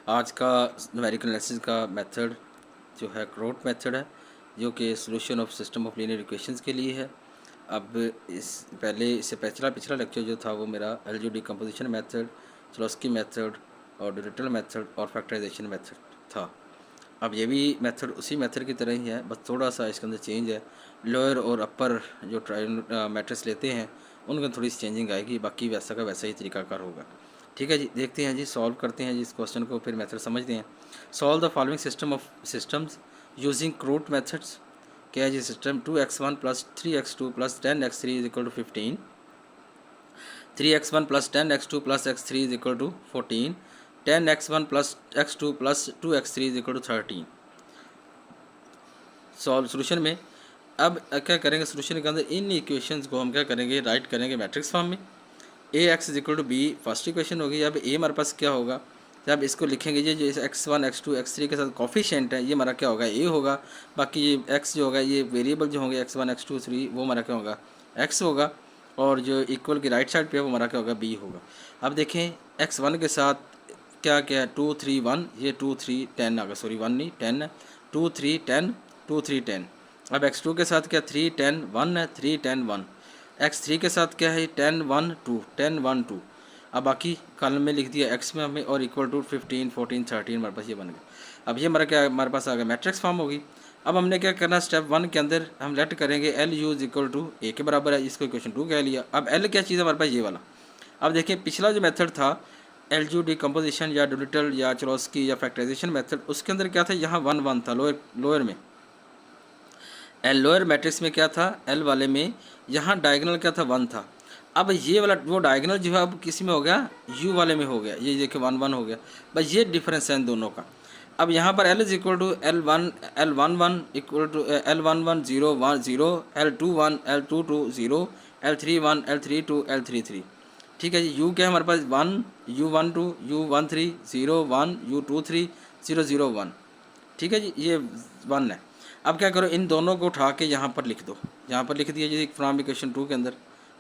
आज का numerical analysis का मेथड जो है क्रोट मेथड है, जो कि solution of system of linear equations के लिए है। अब इससे पिछला लेक्चर जो था वो मेरा एलजीब्रा डिकम्पोजिशन मेथड, चॉम्स्की मेथड और डिरिचलेट मेथड और फैक्टराइजेशन मेथड था। अब ये भी मेथड उसी मेथड की तरह ही है, बस थोड़ा सा इसके अंदर चेंज है। लोअर और अपर जो मैट्रिक्स लेते हैं उनका थोड़ी सी चेंजिंग आएगी, बाकी वैसा का वैसा ही तरीकाकार होगा। ठीक है जी, देखते हैं जी, सॉल्व करते हैं जी इस क्वेश्चन को, फिर मेथड समझते हैं। Solve the following system of systems using Crout methods. क्या है जी system 2x1 plus 3x2 plus 10x3 is equal to 15, 3x1 plus 10x2 plus x3 is equal to 14, 10x1 plus x2 plus 2x3 is equal to 13। Solve solution में अब क्या करेंगे, solution के अंदर इन equations को हम क्या करेंगे, राइट करेंगे मैट्रिक्स फॉर्म में। A X is equal to B first equation होगी। अब ए हमारे पास क्या होगा, जब इसको लिखेंगे ये जो x1 x2 x3 के साथ कॉफिशिएंट है, ये हमारा क्या होगा, ए होगा। बाकी ये x जो होगा, ये वेरिएबल जो होंगे x1 x2 3, वो हमारा क्या होगा, x होगा। और जो इक्वल की राइट साइड पे है वो हमारा क्या होगा, b होगा। अब देखें x1 के साथ क्या क्या है, 2 3 1, ये 2 3 10 आ गया, सॉरी 1 नहीं 10 है, 2 3 10 2 3 10। अब x2 के साथ क्या 3 10 1 है, 3 10 1। x3 के साथ क्या है 10 1 2 10 1 2। अब बाकी कॉलम में लिख दिया x में हमें, और इक्वल टू 15 14 13 हमारे पास ये बन गया। अब ये हमारा क्या, हमारे पास आ गया मैट्रिक्स फॉर्म होगी। अब हमने क्या करना, स्टेप 1 के अंदर हम लेट करेंगे L U is equal to A के बराबर है, इसको इक्वेशन 2 कह लिया। अब एल क्या चीज़ है हमारे पास, ये वाला। अब देखिए पिछला जो मेथड था एलजीब्रा डिकम्पोजिशन या डिरिचलेट या चॉम्स्की या फैक्टराइजेशन मेथड, उसके अंदर क्या था, यहाँ 1 1 था लोअर में। एल लोअर मैट्रिक्स में क्या था, एल वाले में यहाँ डायगोनल क्या था, 1 था। अब ये वाला वो डायगोनल जो है अब किसी में हो गया, यू वाले में हो गया, ये देखिए 1 1 हो गया। बस ये डिफरेंस है इन दोनों का। अब यहाँ पर L is equal to L11 equal to L11 0 1 0, L21 L22 0, L31 L32 L33। ठीक है जी, यू क्या है हमारे पास 1, U12 U13 0 1 U23 0 0 1। ठीक है जी, ये 1 है। अब क्या करो, इन दोनों को उठा के यहाँ पर लिख दो, यहाँ पर लिख दिया जी फ्रॉम इक्वेशन 2 के अंदर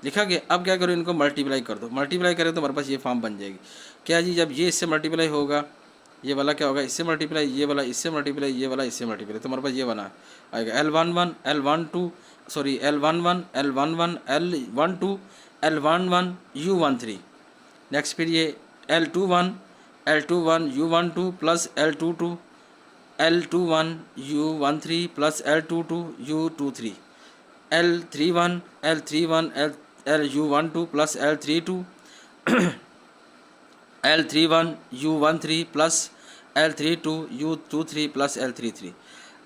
लिखा गया। अब क्या करो, इनको मल्टीप्लाई कर दो, मल्टीप्लाई करें तो हमारे पास ये फॉर्म बन जाएगी। क्या जी, जब ये इससे मल्टीप्लाई होगा, ये वाला क्या होगा, इससे मल्टीप्लाई, ये वाला इससे मल्टीप्लाई, ये वाला इससे मल्टीप्लाई, तो हमारे पास ये बना आएगा L11 L12 sorry L11 L11 L12 L11 U13। Next फिर ये L21 L21 U12 plus L22 L21 U13 plus L22 U23, L31 L31 L U12 plus L32 L31 U13 plus L32 U23 plus L33।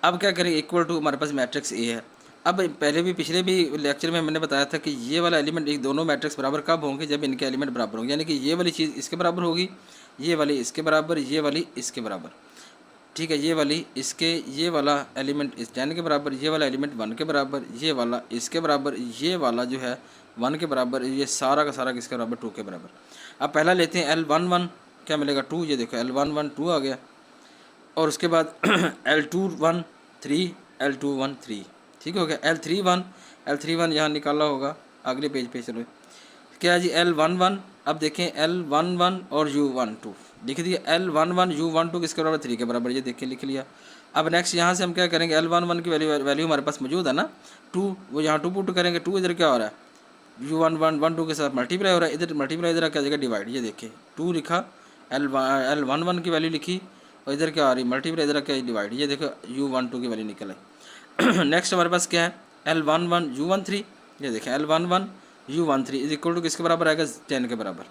अब क्या करेंगे, equal to हमारे पास matrix A है। अब पहले भी पिछले भी लेक्चर में मैंने बताया था कि ये वाला एलिमेंट, एक दोनों मैट्रिक्स बराबर कब होंगे, जब इनके एलिमेंट बराबर होंगे, यानी कि ये वाली चीज़ इसके बराबर होगी, ये वाली इसके बराबर, ये वाली इसके बराबर। ठीक है, ये वाली इसके, ये वाला एलिमेंट इस 10 के बराबर, ये वाला एलिमेंट 1 के बराबर, ये वाला इसके बराबर, ये वाला जो है 1 के बराबर, ये सारा का सारा किसके बराबर, 2 के बराबर। अब पहला लेते हैं L11, क्या मिलेगा 2, ये देखो L11 2 आ गया। और उसके बाद L21 3 L21 3, ठीक हो गया। L31 यहाँ निकाला होगा, अगले पेज पे चलो। क्या है जी L11, अब देखें L11 और U12 लिख दिया, L11 U12 किसके बराबर, 3 के बराबर, ये देखिए लिख लिया। अब नेक्स्ट यहाँ से हम क्या करेंगे, L11 की वैल्यू हमारे पास मौजूद है ना 2, वो यहाँ 2 पुट करेंगे, 2 इधर क्या हो रहा है, U11 12 के साथ मल्टीप्लाई हो रहा है, इधर मल्टीप्लाई, इधर क्या जगह डिवाइड, ये देखिए 2 लिखा, L11 की वैल्यू लिखी, और इधर क्या आ रही मल्टीप्लाई, इधर क्या डिवाइड, ये देखो U12 की वैल्यू निकल आई। नेक्स्ट हमारे पास क्या है L11 U13, ये देखें L11 U13 is equal to किसके बराबर आएगा, 10 के बराबर।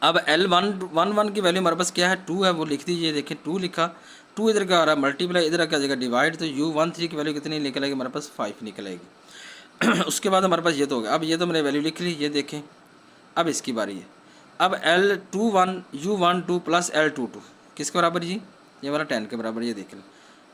अब L11 की वैल्यू हमारे पास क्या है, 2 है, वो लिख दीजिए, देखें 2 लिखा, 2 इधर क्या आ रहा है मल्टीप्लाई, इधर क्या जगह डिवाइड, तो U13 की वैल्यू कितनी निकल आएगी हमारे पास, 5 निकल आएगी। उसके बाद हमारे पास ये तो हो गया। अब ये तो मैंने वैल्यू लिख ली, ये देखें। अब इसकी बारी है, अब L21 U12 प्लस L22 किसके बराबर जी, ये वाला 10 के बराबर, ये देख लें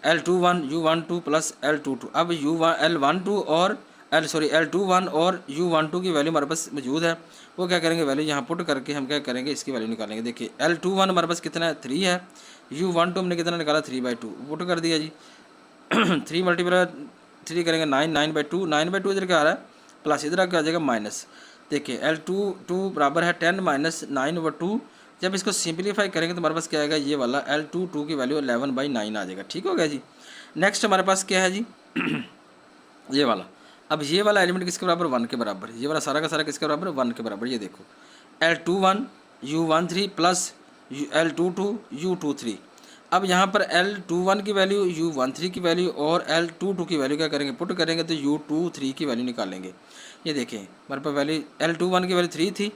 L21 U12 प्लस L22। अब L12 और L21 और U12 की वैल्यू हमारे पास मौजूद है, वो क्या करेंगे, वैल्यू यहाँ पुट करके हम क्या करेंगे, इसकी वैल्यू निकालेंगे। देखिए L21 हमारे पास कितना है, 3 है, U12 हमने कितना निकाला, 3/2, पुट कर दिया जी। 3 मल्टीप्लाई 3 करेंगे 9, 9/2, 9/2 इधर क्या आ रहा है प्लस, इधर क्या आ जाएगा माइनस। देखिए L22 बराबर है 10 माइनस 9/2, जब इसको सिंप्लीफाई करेंगे तो हमारे पास क्या आएगा, ये वाला L22 की वैल्यू 11/9 आ जाएगा। ठीक हो गया जी। नेक्स्ट हमारे पास क्या है जी ये वाला। अब ये वाला एलिमेंट किसके बराबर, 1 के बराबर। ये वाला सारा का सारा किसके बराबर, 1 के बराबर। ये देखो L21 U13 plus L22 U23। अब यहाँ पर L21 की वैल्यू, U13 की वैल्यू और L22 की वैल्यू क्या करेंगे, पुट करेंगे तो U23 की वैल्यू निकालेंगे। ये देखें हमारे पास वैल्यू L21 की वैल्यू 3 थी,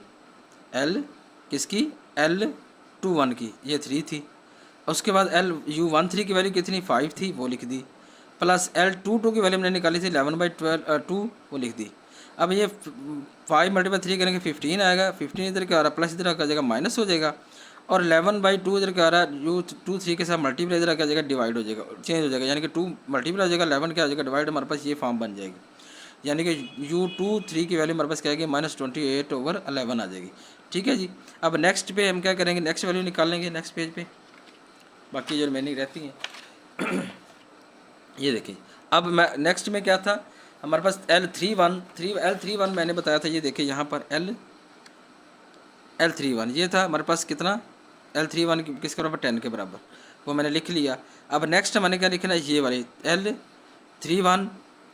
L किसकी, L21 की ये 3 थी। उसके बाद U13 की वैल्यू कितनी, 5 थी, वो लिख दी। प्लस L22 की वैल्यू हमने निकाली थी 11/2, वो लिख दी। अब ये 5 × 3 करेंगे 15 आएगा। 15 इधर क्या आ रहा है, प्लस इधर आ जाएगा माइनस हो जाएगा। और 11/2 इधर क्या आ रहा है, U23 के साथ मल्टीप्लाई इधर क्या जाएगा, डिवाइड हो जाएगा, चेंज हो जाएगा। यानी कि 2 मल्टीप्लाई हो जाएगा, 11 क्या हो जाएगा, डिवाइड। हमारे पास ये फॉर्म बन जाएगी। यानी कि U23 की वैल्यू हमारे पास क्या आएगी, -28/11 आ जाएगी। ठीक है जी। अब नेक्स्ट पे हम क्या करेंगे, नेक्स्ट वैल्यू निकाल लेंगे नेक्स्ट पेज पे, बाकी जो रिमेनिंग रहती हैं। ये देखिए अब मैं नेक्स्ट में क्या था हमारे पास, L31 मैंने बताया था। ये देखिए यहाँ पर L31 ये था हमारे पास कितना, L31 किसके बराबर, 10 के बराबर, वो मैंने लिख लिया। अब नेक्स्ट मैंने क्या लिखना है, ये वाली L31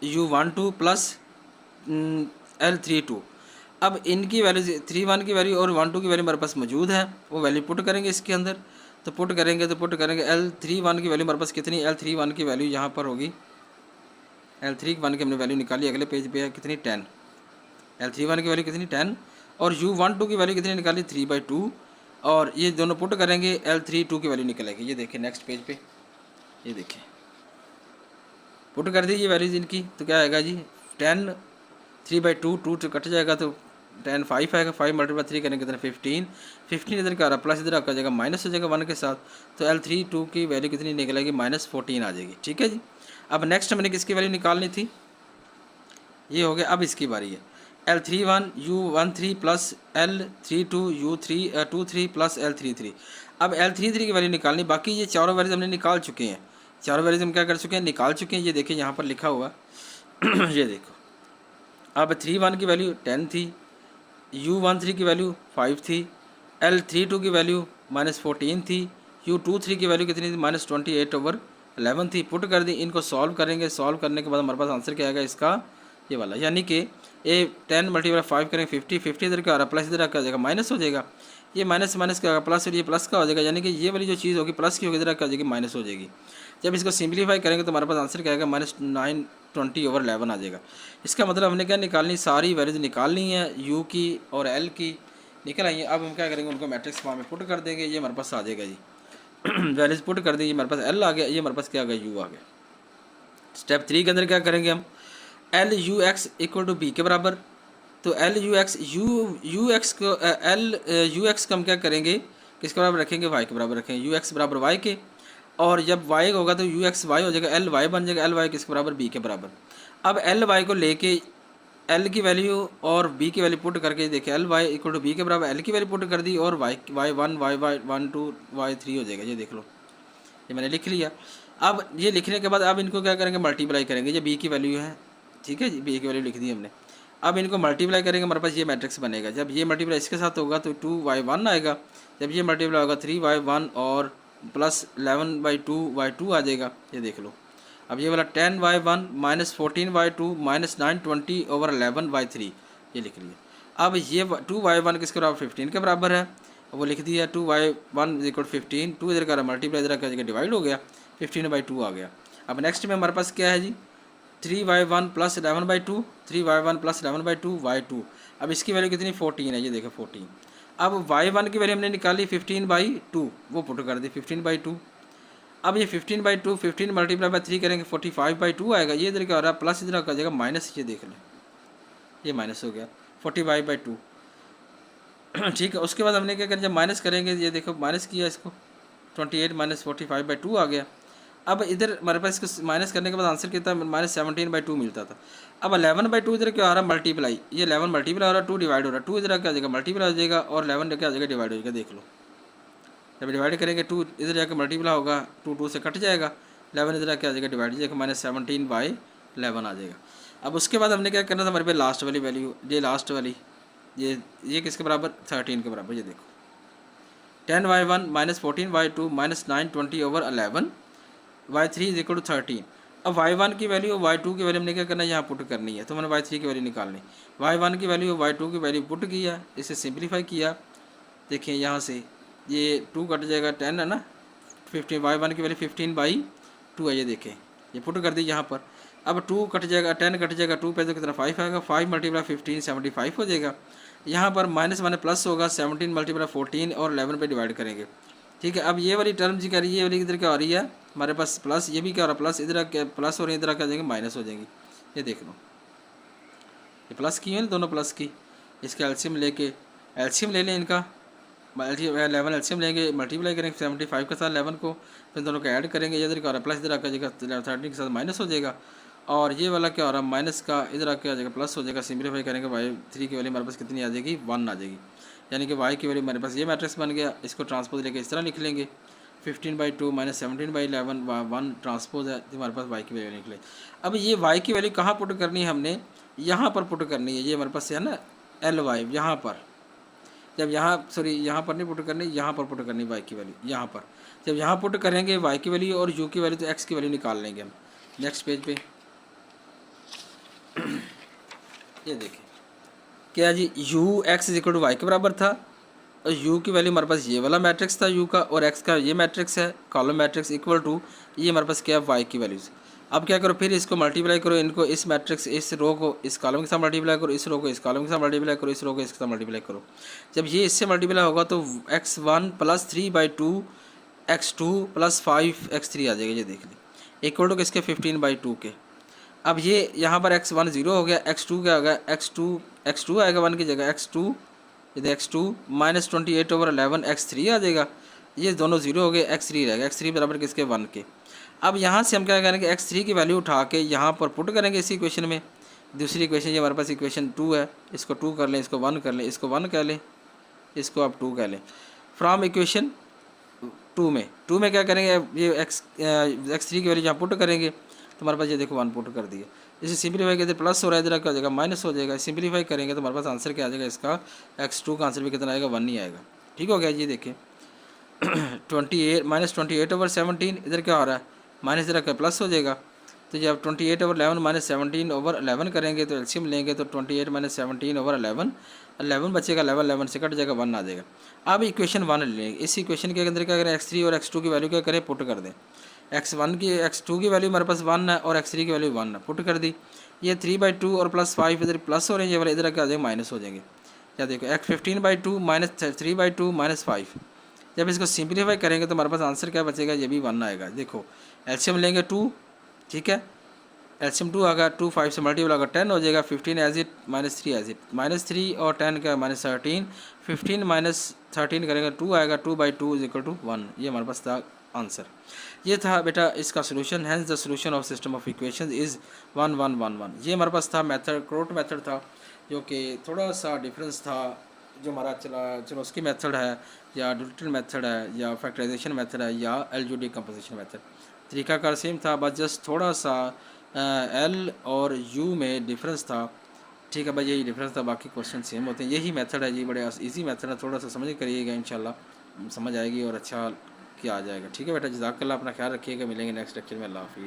U12 प्लस L32। अब इनकी वैल्यू 31 की वैल्यू और 12 की वैल्यू हमारे पास मौजूद है, वो वैल्यू पुट करेंगे इसके अंदर। तो पुट करेंगे L31 की वैल्यू हमारे पास कितनी, L31 की वैल्यू यहाँ पर होगी, L31 की हमने वैल्यू निकाली, अगले पेज पे है कितनी, 10। L31 की वैल्यू कितनी, 10। और U12 की वैल्यू कितनी निकाली, 3/2। और ये दोनों पुट करेंगे, L32 की वैल्यू निकलेगी। ये देखिए नेक्स्ट पेज पे, ये देखिए पुट कर दीजिए वैल्यूज इनकी, तो क्या आएगा जी, 10, 3/2, 2 कट जाएगा तो 10, 5 आएगा। 5 × 3 करेंगे कितना, 15। 15 इधर का आ रहा, प्लस इधर आपका जाएगा, माइनस हो जाएगा 1 के साथ। तो L32 की वैल्यू कितनी निकलेगी, -14 आ जाएगी। ठीक है जी। अब नेक्स्ट मैंने किसकी वैल्यू निकालनी थी, ये हो गया। अब इसकी बारी है L31 U13 plus L32 U23 plus L33। अब L33 की वैल्यू निकालनी, बाकी ये चारों वैल्यूज हमने निकाल चुके हैं। चारों वैल्यूज हम क्या कर चुके हैं, निकाल चुके हैं। ये देखिए यहाँ पर लिखा हुआ ये देखो। अब 31 की वैल्यू 10 थी, U13 की वैल्यू 5 थी, L32 की वैल्यू -14 थी, U23 की वैल्यू कितनी थी, -28/11 थी। पुट कर दी, इनको सॉल्व करेंगे। सॉल्व करने के बाद हमारे पास आंसर क्या आएगा इसका, ये वाला। यानी कि ये 10 × 5 करेंगे 50। 50 इधर क्या आ रहा है, प्लस इधर क्या हो जाएगा, माइनस हो जाएगा। ये माइनस माइनस क्या होगा, प्लस, और ये प्लस का हो जाएगा। यानी कि ये वाली जो चीज़ होगी प्लस की होगी, इधर क्या हो जाएगी, माइनस हो जाएगी। जब इसको सिंप्लीफाई करेंगे तो हमारे पास आंसर क्या आएगा, -920/11 आ जाएगा। इसका मतलब हमने क्या निकालनी, सारी वैल्यूज निकालनी है, U की और L की निकल आई है। अब हम क्या करेंगे, उनको मैट्रिक्स फॉर्म में पुट कर देंगे। ये हमारे पास आ जाएगा जी वैल्यूज पुट कर देंगे, हमारे पास L आ गया, ये हमारे पास क्या आ गया, U आ गया। स्टेप 3 के अंदर क्या करेंगे हम, LUX = B के बराबर। तो LUX UX को LUX को हम क्या करेंगे, किसके बराबर रखेंगे, Y के बराबर रखेंगे। UX बराबर Y के, और जब Y होगा तो UXY हो जाएगा, LY बन जाएगा। LY किसके बराबर, B के बराबर। अब LY को लेके L की वैल्यू और B की वैल्यू पुट करके देखिए, LY = B के बराबर, L की वैल्यू पुट कर दी, और Y1 Y1 2 Y3 हो जाएगा। ये देख लो, ये मैंने लिख लिया। अब ये लिखने के बाद अब इनको क्या करेंगे, मल्टीप्लाई करेंगे। ये B की वैल्यू है, ठीक है जी, B की वैल्यू लिख दी हमने। अब इनको मल्टीप्लाई करेंगे, हमारे पास ये मैट्रिक्स बनेगा। जब ये मल्टीप्लाई इसके साथ होगा तो 2Y1 आएगा। जब ये मल्टीप्लाई होगा 3Y1 और प्लस 11/2 Y2 आ जाएगा। ये देख लो। अब ये वाला 10Y1 -14Y2 -920/11 Y3 ये लिख लिया। अब ये 2Y1 किसके बराबर, 15 के बराबर है, वो लिख दिया। 2Y1 = 15। 2 इधर का मल्टीप्लाई इधर का डिवाइड हो गया, 15/2 आ गया। अब नेक्स्ट में हमारे पास क्या है जी, 3Y1 + 11/2, 3Y1 + 11/2 Y2। अब इसकी वैल्यू कितनी, 14 है। ये देखो 14। अब Y1 की वैल्यू हमने निकाली 15/2, वो पुट कर दी 15/2। अब ये 15/2, 15 × 3 करेंगे 45/2 आएगा। ये इधर क्या हो रहा है, प्लस इधर का जाएगा माइनस, ये देख लें, ये माइनस हो गया 45/2 ठीक है। उसके बाद हमने क्या करें, जब माइनस करेंगे, ये देखो माइनस किया इसको, 28 - 45/2 आ गया। अब इधर हमारे पास इसको माइनस करने के बाद आंसर कितना, -17/2 मिलता था। अब 11/2 इधर क्या आ रहा है, मल्टीप्लाई। ये 11 मल्टीप्लाई हो रहा है, 2 डिवाइड हो रहा है। 2 इधर क्या आ जाएगा, मल्टीप्लाई हो जाएगा, और 11 क्या आ जाएगा, डिवाइड हो जाएगा। देख लो, जब डिवाइड करेंगे 2 इधर जाकर मल्टीप्लाई होगा, 2 से कट जाएगा, 11 इधर क्या आ जाएगा, डिवाइड हो जाएगा, -17/11 आ जाएगा। अब उसके बाद हमने क्या करना था, हमारे पे लास्ट वाली वैल्यू, ये लास्ट वाली, ये किसके बराबर, 13 के बराबर। ये देखो 10y1 minus 14y2 minus 9 20 over 11 y3 is equal to 13। अब y1 की वैल्यू और y2 की वैल्यू हमने क्या करना है, यहाँ पुट करनी है। तो मैंने y3 की वैल्यू निकालनी, y1 की वैल्यू और y2 की वैल्यू पुट किया, इसे सिंप्लीफाई किया। देखिए यहाँ से ये 2 कट जाएगा, 10 है ना, 15 y1 की वैल्यू 15/2 है, ये देखें ये पुट कर दी यहाँ पर। अब 2 कट जाएगा, 10 कट जाएगा, 2 पैसे की तरफ 5 आएगा, 5 मल्टीप्लाई 15 75 हो जाएगा। यहाँ पर माइनस माने प्लस होगा, 17 मल्टीप्लाई 14 और 11 पे डिवाइड करेंगे। ठीक है, अब ये वाली टर्म जी कह रही है, ये वाली इधर क्या हो रही है हमारे पास प्लस, ये भी क्या हो रहा है प्लस, इधर क्या प्लस हो रही है, इधर क्या हो जाएंगे माइनस हो जाएंगी। ये देख लो, ये प्लस की है ना, दोनों प्लस की। इसका एल्शियम लेके, एल्शियम ले लें इनका, 11 एल्शियम लेंगे, मल्टीप्लाई करेंगे 75 के साथ 11 को, फिर दोनों को ऐड करेंगे। इधर क्या हो रहा है प्लस, इधर आकर जाएगा 13 के साथ माइनस हो जाएगा, और ये वाला क्या हो रहा है माइनस का, इधर आके आ जाएगा प्लस हो जाएगा। सिंप्लीफाई करेंगे y3 की वैल्यू हमारे पास कितनी आ जाएगी, 1 आ जाएगी। यानी कि y की वैल्यू हमारे पास ये मैट्रिक्स बन गया। इसको ट्रांसपोज लेके इस तरह लिख लेंगे, 15/2 माइनस 17/11 1 ट्रांसपोज है, तो हमारे पास y की वैल्यू निकले। अब ये y की वैल्यू कहाँ पुट करनी है हमने, यहाँ पर पुट करनी है। ये हमारे पास है ना ly, यहाँ पर जब यहाँ सॉरी यहाँ पर नहीं पुट करनी, यहाँ पर पुट करनी y की वैल्यू यहाँ पर। जब यहाँ पुट करेंगे y की वैल्यू और u की वैल्यू, तो x की वैल्यू निकाल लेंगे हम। नेक्स्ट पेज पे ये देखें क्या जी, u x is equal to y के बराबर था, और u की वैल्यू हमारे पास ये वाला मैट्रिक्स था u का, और x का ये मैट्रिक्स है कॉलम मैट्रिक्स इक्वल टू ये हमारे पास क्या है y की वैल्यूज़। अब क्या करो, फिर इसको मल्टीप्लाई करो, इनको इस मैट्रिक्स इस रो को इस कॉलम के साथ मल्टीप्लाई करो, इस रो को इस कॉलम के साथ मल्टीप्लाई करो, इस रो को इसके साथ मल्टीप्लाई करो। जब ये इससे मल्टीप्लाई होगा तो x1 plus 3/2 x2 plus 5 x3 आ जाएगा। ये देख ली इक्वल टू किसके 15/2 के। अब ये यहाँ पर x1 0 हो गया, x2 क्या हो गया, x2 आएगा 1 की जगह, x2 इधर x2 माइनस 28/11 x3 आ जाएगा। ये दोनों 0 हो गए, x3 रहेगा, x3 बराबर किसके 1 के। अब यहाँ से हम क्या करेंगे, x3 की वैल्यू उठा के यहाँ पर पुट करेंगे इसी इक्वेशन में। दूसरी इक्वेशन ये हमारे पास इक्वेशन 2 है, इसको 2 कर लें, इसको 1 कर लें, इसको 1 कर लें, इसको आप 2 कर लें। फ्रॉम इक्वेशन 2 में क्या करेंगे, ये x3 की वैल्यू यहाँ पुट करेंगे, तो हमारे पास ये देखो 1 पुट कर दिए। इसे सिंप्लीफाई करते प्लस हो रहा है, इधर क्या हो जाएगा माइनस हो जाएगा। सिंप्लीफाई करेंगे तो हमारे पास आंसर क्या आ जाएगा इसका, x2 का आंसर भी कितना आएगा 1 ही आएगा। ठीक हो गया जी। देखिए 28 माइनस 28/17, इधर क्या हो रहा है माइनस, इधर क्या प्लस हो जाएगा। तो जब 28/11 माइनस 17/11 करेंगे तो एलसीएम लेंगे तो 28 माइनस 17/11 11 बचेगा, 11 से कट जाएगा, 1 आ जाएगा। अब इक्वेशन 1 लेंगे, इस इक्वेशन के अंदर क्या करें, x3 और x2 की वैल्यू क्या करें पुट कर दें। x2 की वैल्यू हमारे पास 1 है और x3 की वैल्यू 1 है, पुट कर दी। ये 3/2 और प्लस 5 इधर प्लस हो रहे हैं, ये वाले इधर क्या आ जाएगा माइनस हो जाएंगे। क्या देखो x15/2 माइनस 3/2 माइनस 5, जब इसको सिंप्लीफाई करेंगे तो हमारे पास आंसर क्या बचेगा, ये भी 1 आएगा। देखो एलसीएम लेंगे 2, ठीक है, एलसीएम 2 आएगा, 2 5 से मल्टीपल होगा 10 हो जाएगा, 15 as it minus 3 as it, -3 और 10 का -13, 15 माइनस 13 करेंगे 2 आएगा, 2/2 इज इक्वल टू 1। ये हमारे पास था आंसर। ये था बेटा इसका सोल्यूशन। Hence the solution of system of equations is 1 1 1 1। ये हमारे पास था मेथड, क्रोट मेथड था, जो कि थोड़ा सा डिफरेंस था जो हमारा चलो उसकी मेथड है, या डिलिटल मेथड है, या फैक्टराइजेशन मेथड है, या एलजीब्रिक कंपोजिशन मेथड। तरीकाकार सेम था, बस जस्ट थोड़ा सा एल और यू में डिफरेंस था। ठीक है भाई, यही डिफरेंस था, बाकी क्वेश्चन सेम होते हैं। यही मेथड है जी, बड़े इजी मेथड है, थोड़ा सा समझ करिएगा, इंशाल्लाह समझ आएगी और अच्छा क्या आ जाएगा। ठीक है बेटा, जज़ाकल्लाह, अपना ख्याल रखिएगा, मिलेंगे नेक्स्ट लेक्चर में। अल्लाह हाफिज़।